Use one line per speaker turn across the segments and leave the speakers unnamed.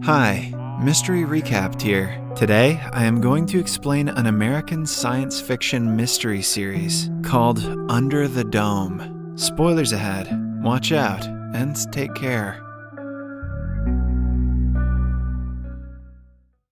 Hi, Mystery Recapped here. Today, I am going to explain an American science fiction mystery series called Under the Dome. Spoilers ahead, watch out, and take care.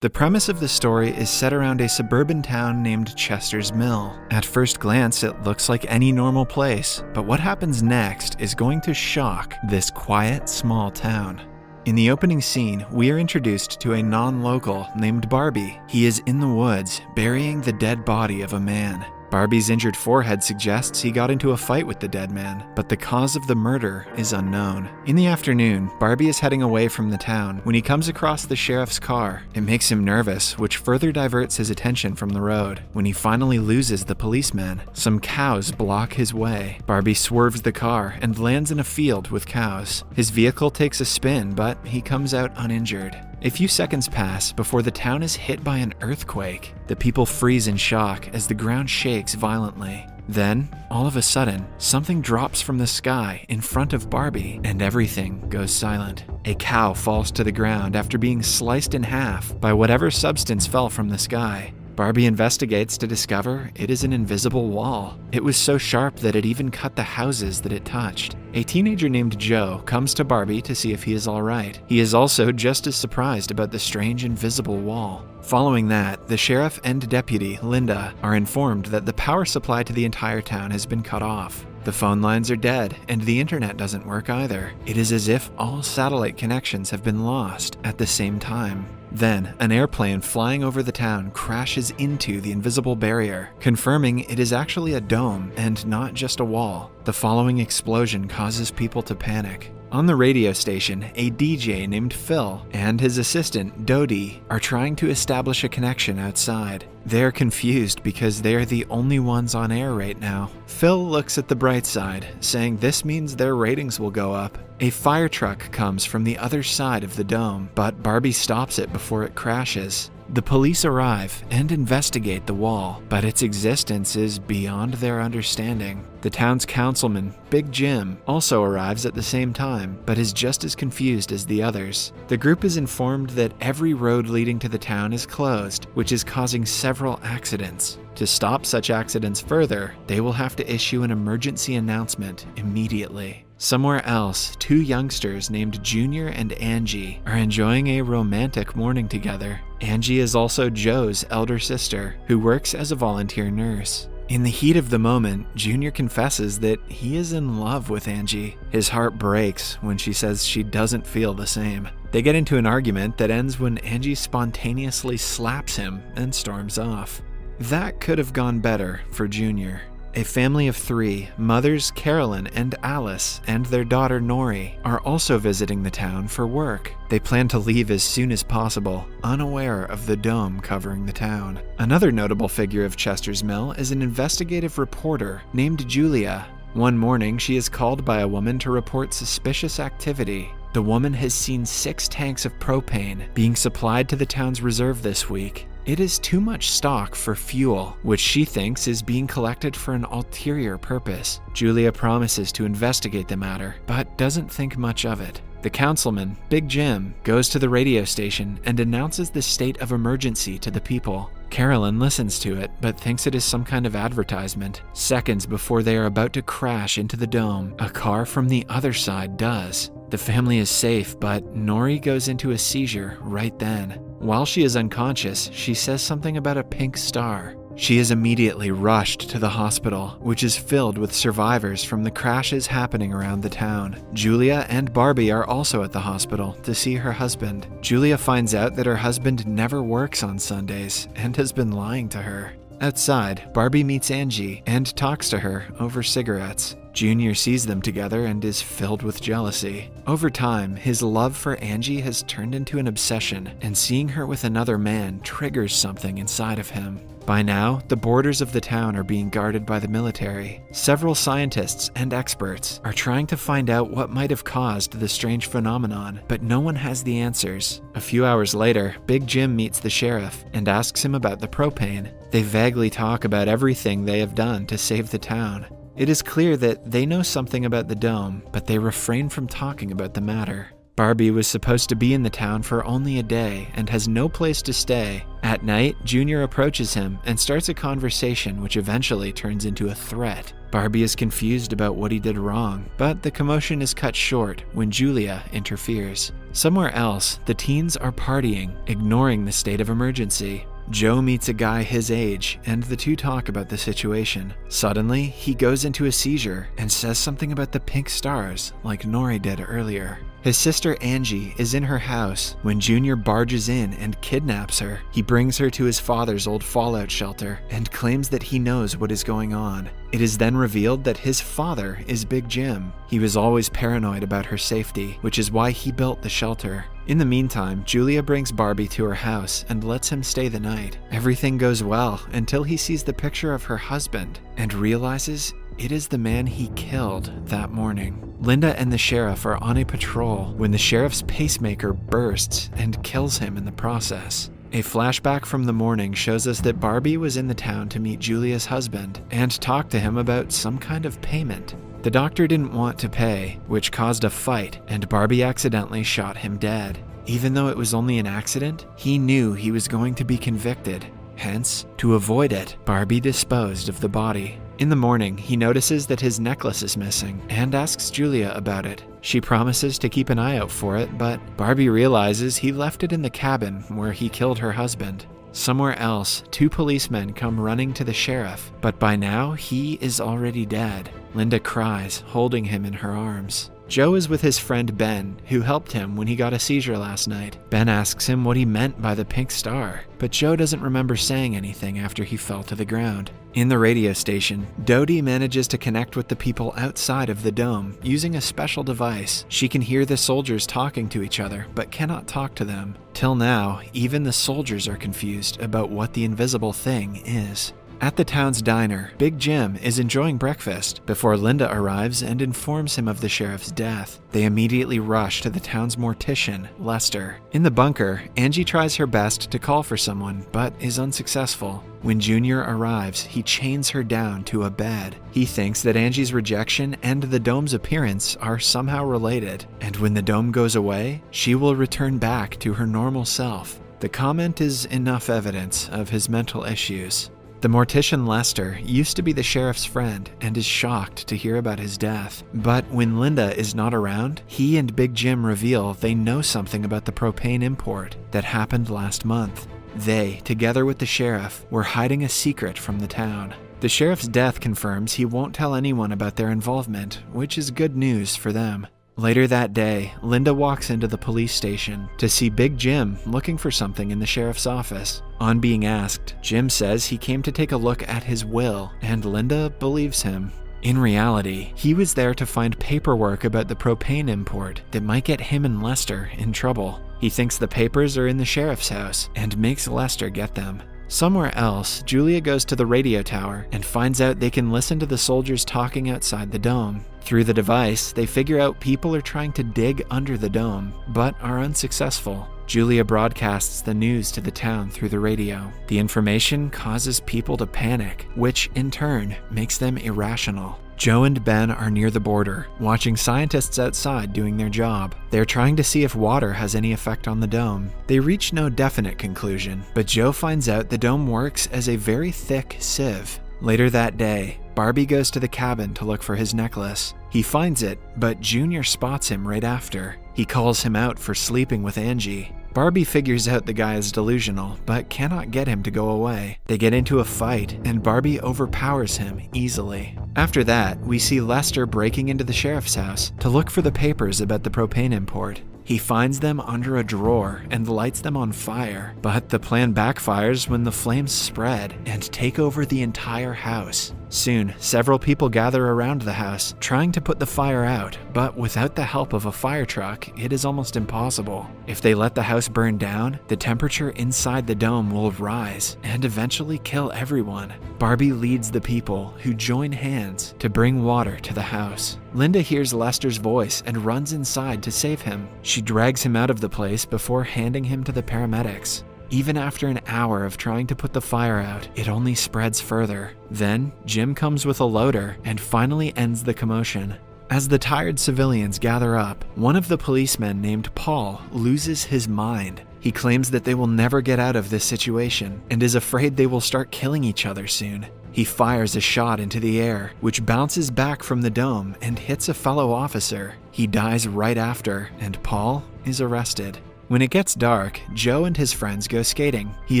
The premise of the story is set around a suburban town named Chester's Mill. At first glance, it looks like any normal place, but what happens next is going to shock this quiet, small town. In the opening scene, we are introduced to a non-local named Barbie. He is in the woods, burying the dead body of a man. Barbie's injured forehead suggests he got into a fight with the dead man, but the cause of the murder is unknown. In the afternoon, Barbie is heading away from the town when he comes across the sheriff's car. It makes him nervous, which further diverts his attention from the road. When he finally loses the policeman, some cows block his way. Barbie swerves the car and lands in a field with cows. His vehicle takes a spin, but he comes out uninjured. A few seconds pass before the town is hit by an earthquake. The people freeze in shock as the ground shakes violently. Then, all of a sudden, something drops from the sky in front of Barbie, and everything goes silent. A cow falls to the ground after being sliced in half by whatever substance fell from the sky. Barbie investigates to discover it is an invisible wall. It was so sharp that it even cut the houses that it touched. A teenager named Joe comes to Barbie to see if he is all right. He is also just as surprised about the strange invisible wall. Following that, the sheriff and deputy, Linda, are informed that the power supply to the entire town has been cut off. The phone lines are dead, and the internet doesn't work either. It is as if all satellite connections have been lost at the same time. Then, an airplane flying over the town crashes into the invisible barrier, confirming it is actually a dome and not just a wall. The following explosion causes people to panic. On the radio station, a DJ named Phil and his assistant, Dodie, are trying to establish a connection outside. They're confused because they are the only ones on air right now. Phil looks at the bright side, saying this means their ratings will go up. A fire truck comes from the other side of the dome, but Barbie stops it before it crashes. The police arrive and investigate the wall, but its existence is beyond their understanding. The town's councilman, Big Jim, also arrives at the same time, but is just as confused as the others. The group is informed that every road leading to the town is closed, which is causing several accidents. To stop such accidents further, they will have to issue an emergency announcement immediately. Somewhere else, two youngsters named Junior and Angie are enjoying a romantic morning together. Angie is also Joe's elder sister, who works as a volunteer nurse. In the heat of the moment, Junior confesses that he is in love with Angie. His heart breaks when she says she doesn't feel the same. They get into an argument that ends when Angie spontaneously slaps him and storms off. That could have gone better for Junior. A family of three, mothers Carolyn and Alice and their daughter Nori, are also visiting the town for work. They plan to leave as soon as possible, unaware of the dome covering the town. Another notable figure of Chester's Mill is an investigative reporter named Julia. One morning, she is called by a woman to report suspicious activity. The woman has seen 6 tanks of propane being supplied to the town's reserve this week. It is too much stock for fuel, which she thinks is being collected for an ulterior purpose. Julia promises to investigate the matter, but doesn't think much of it. The councilman, Big Jim, goes to the radio station and announces the state of emergency to the people. Carolyn listens to it, but thinks it is some kind of advertisement. Seconds before they are about to crash into the dome, a car from the other side does. The family is safe, but Nori goes into a seizure right then. While she is unconscious, she says something about a pink star. She is immediately rushed to the hospital, which is filled with survivors from the crashes happening around the town. Julia and Barbie are also at the hospital to see her husband. Julia finds out that her husband never works on Sundays and has been lying to her. Outside, Barbie meets Angie and talks to her over cigarettes. Junior sees them together and is filled with jealousy. Over time, his love for Angie has turned into an obsession, and seeing her with another man triggers something inside of him. By now, the borders of the town are being guarded by the military. Several scientists and experts are trying to find out what might have caused the strange phenomenon, but no one has the answers. A few hours later, Big Jim meets the sheriff and asks him about the propane. They vaguely talk about everything they have done to save the town. It is clear that they know something about the dome, but they refrain from talking about the matter. Barbie was supposed to be in the town for only a day and has no place to stay. At night, Junior approaches him and starts a conversation which eventually turns into a threat. Barbie is confused about what he did wrong, but the commotion is cut short when Julia interferes. Somewhere else, the teens are partying, ignoring the state of emergency. Joe meets a guy his age, and the two talk about the situation. Suddenly, he goes into a seizure and says something about the pink stars, like Nori did earlier. His sister Angie is in her house when Junior barges in and kidnaps her. He brings her to his father's old fallout shelter and claims that he knows what is going on. It is then revealed that his father is Big Jim. He was always paranoid about her safety, which is why he built the shelter. In the meantime, Julia brings Barbie to her house and lets him stay the night. Everything goes well until he sees the picture of her husband and realizes it is the man he killed that morning. Linda and the sheriff are on a patrol when the sheriff's pacemaker bursts and kills him in the process. A flashback from the morning shows us that Barbie was in the town to meet Julia's husband and talk to him about some kind of payment. The doctor didn't want to pay, which caused a fight, and Barbie accidentally shot him dead. Even though it was only an accident, he knew he was going to be convicted. Hence, to avoid it, Barbie disposed of the body. In the morning, he notices that his necklace is missing and asks Julia about it. She promises to keep an eye out for it, but Barbie realizes he left it in the cabin where he killed her husband. Somewhere else, two policemen come running to the sheriff, but by now he is already dead. Linda cries, holding him in her arms. Joe is with his friend Ben, who helped him when he got a seizure last night. Ben asks him what he meant by the pink star, but Joe doesn't remember saying anything after he fell to the ground. In the radio station, Dodie manages to connect with the people outside of the dome using a special device. She can hear the soldiers talking to each other, but cannot talk to them. Till now, even the soldiers are confused about what the invisible thing is. At the town's diner, Big Jim is enjoying breakfast before Linda arrives and informs him of the sheriff's death. They immediately rush to the town's mortician, Lester. In the bunker, Angie tries her best to call for someone, but is unsuccessful. When Junior arrives, he chains her down to a bed. He thinks that Angie's rejection and the dome's appearance are somehow related, and when the dome goes away, she will return back to her normal self. The comment is enough evidence of his mental issues. The mortician Lester used to be the sheriff's friend and is shocked to hear about his death. But when Linda is not around, he and Big Jim reveal they know something about the propane import that happened last month. They, together with the sheriff, were hiding a secret from the town. The sheriff's death confirms he won't tell anyone about their involvement, which is good news for them. Later that day, Linda walks into the police station to see Big Jim looking for something in the sheriff's office. On being asked, Jim says he came to take a look at his will, and Linda believes him. In reality, he was there to find paperwork about the propane import that might get him and Lester in trouble. He thinks the papers are in the sheriff's house and makes Lester get them. Somewhere else, Julia goes to the radio tower and finds out they can listen to the soldiers talking outside the dome. Through the device, they figure out people are trying to dig under the dome, but are unsuccessful. Julia broadcasts the news to the town through the radio. The information causes people to panic, which in turn makes them irrational. Joe and Ben are near the border, watching scientists outside doing their job. They're trying to see if water has any effect on the dome. They reach no definite conclusion, but Joe finds out the dome works as a very thick sieve. Later that day, Barbie goes to the cabin to look for his necklace. He finds it, but Junior spots him right after. He calls him out for sleeping with Angie. Barbie figures out the guy is delusional, but cannot get him to go away. They get into a fight, and Barbie overpowers him easily. After that, we see Lester breaking into the sheriff's house to look for the papers about the propane import. He finds them under a drawer and lights them on fire, but the plan backfires when the flames spread and take over the entire house. Soon, several people gather around the house, trying to put the fire out, but without the help of a fire truck, it is almost impossible. If they let the house burn down, the temperature inside the dome will rise and eventually kill everyone. Barbie leads the people, who join hands to bring water to the house. Linda hears Lester's voice and runs inside to save him. She drags him out of the place before handing him to the paramedics. Even after an hour of trying to put the fire out, it only spreads further. Then, Jim comes with a loader and finally ends the commotion. As the tired civilians gather up, one of the policemen named Paul loses his mind. He claims that they will never get out of this situation and is afraid they will start killing each other soon. He fires a shot into the air, which bounces back from the dome and hits a fellow officer. He dies right after, and Paul is arrested. When it gets dark, Joe and his friends go skating. He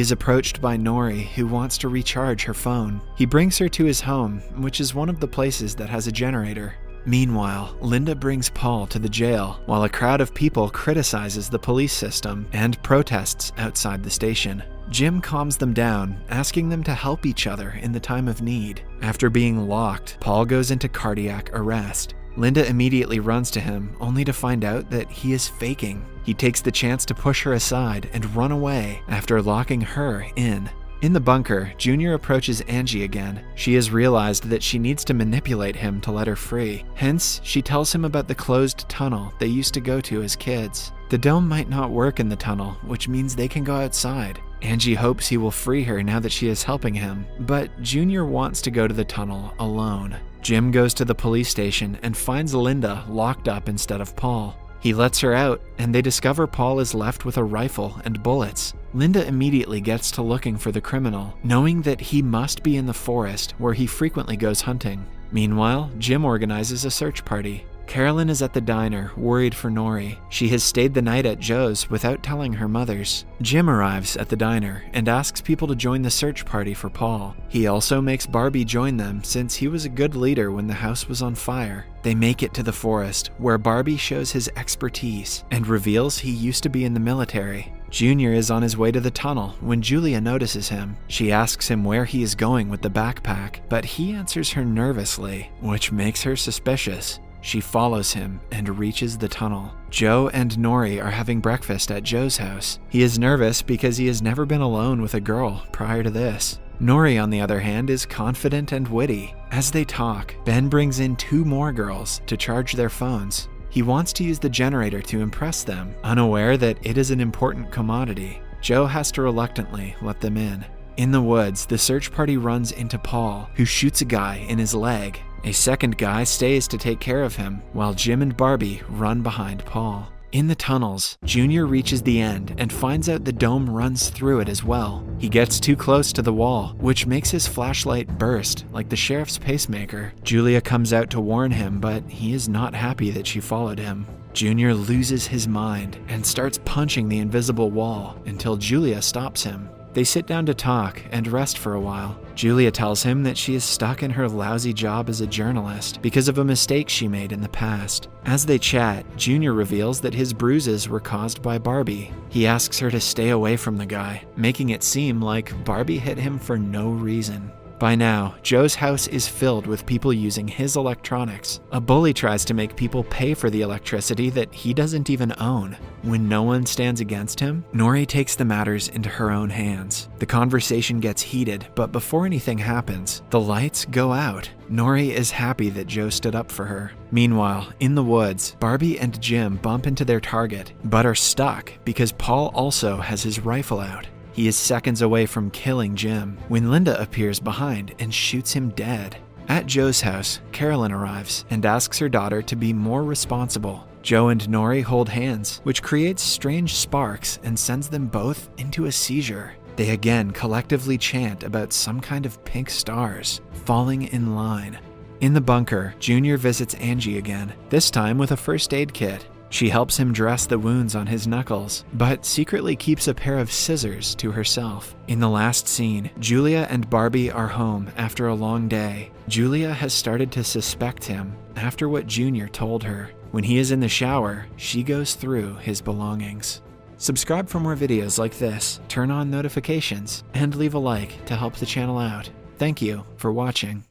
is approached by Nori, who wants to recharge her phone. He brings her to his home, which is one of the places that has a generator. Meanwhile, Linda brings Paul to the jail, while a crowd of people criticizes the police system and protests outside the station. Jim calms them down, asking them to help each other in the time of need. After being locked, Paul goes into cardiac arrest. Linda immediately runs to him, only to find out that he is faking. He takes the chance to push her aside and run away after locking her in. In the bunker, Junior approaches Angie again. She has realized that she needs to manipulate him to let her free. Hence, she tells him about the closed tunnel they used to go to as kids. The dome might not work in the tunnel, which means they can go outside. Angie hopes he will free her now that she is helping him, but Junior wants to go to the tunnel alone. Jim goes to the police station and finds Linda locked up instead of Paul. He lets her out, and they discover Paul is left with a rifle and bullets. Linda immediately gets to looking for the criminal, knowing that he must be in the forest where he frequently goes hunting. Meanwhile, Jim organizes a search party. Carolyn is at the diner, worried for Nori. She has stayed the night at Joe's without telling her mothers. Jim arrives at the diner and asks people to join the search party for Paul. He also makes Barbie join them since he was a good leader when the house was on fire. They make it to the forest, where Barbie shows his expertise and reveals he used to be in the military. Junior is on his way to the tunnel when Julia notices him. She asks him where he is going with the backpack, but he answers her nervously, which makes her suspicious. She follows him and reaches the tunnel. Joe and Nori are having breakfast at Joe's house. He is nervous because he has never been alone with a girl prior to this. Nori, on the other hand, is confident and witty. As they talk, Ben brings in 2 more girls to charge their phones. He wants to use the generator to impress them, unaware that it is an important commodity. Joe has to reluctantly let them in. In the woods, the search party runs into Paul, who shoots a guy in his leg. A second guy stays to take care of him, while Jim and Barbie run behind Paul. In the tunnels, Junior reaches the end and finds out the dome runs through it as well. He gets too close to the wall, which makes his flashlight burst like the sheriff's pacemaker. Julia comes out to warn him, but he is not happy that she followed him. Junior loses his mind and starts punching the invisible wall until Julia stops him. They sit down to talk and rest for a while. Julia tells him that she is stuck in her lousy job as a journalist because of a mistake she made in the past. As they chat, Junior reveals that his bruises were caused by Barbie. He asks her to stay away from the guy, making it seem like Barbie hit him for no reason. By now, Joe's house is filled with people using his electronics. A bully tries to make people pay for the electricity that he doesn't even own. When no one stands against him, Nori takes the matters into her own hands. The conversation gets heated, but before anything happens, the lights go out. Nori is happy that Joe stood up for her. Meanwhile, in the woods, Barbie and Jim bump into their target, but are stuck because Paul also has his rifle out. He is seconds away from killing Jim when Linda appears behind and shoots him dead. At Joe's house, Carolyn arrives and asks her daughter to be more responsible. Joe and Nori hold hands, which creates strange sparks and sends them both into a seizure. They again collectively chant about some kind of pink stars falling in line. In the bunker, Junior visits Angie again, this time with a first aid kit. She helps him dress the wounds on his knuckles, but secretly keeps a pair of scissors to herself. In the last scene, Julia and Barbie are home after a long day. Julia has started to suspect him after what Junior told her. When he is in the shower, she goes through his belongings. Subscribe for more videos like this, turn on notifications, and leave a like to help the channel out. Thank you for watching.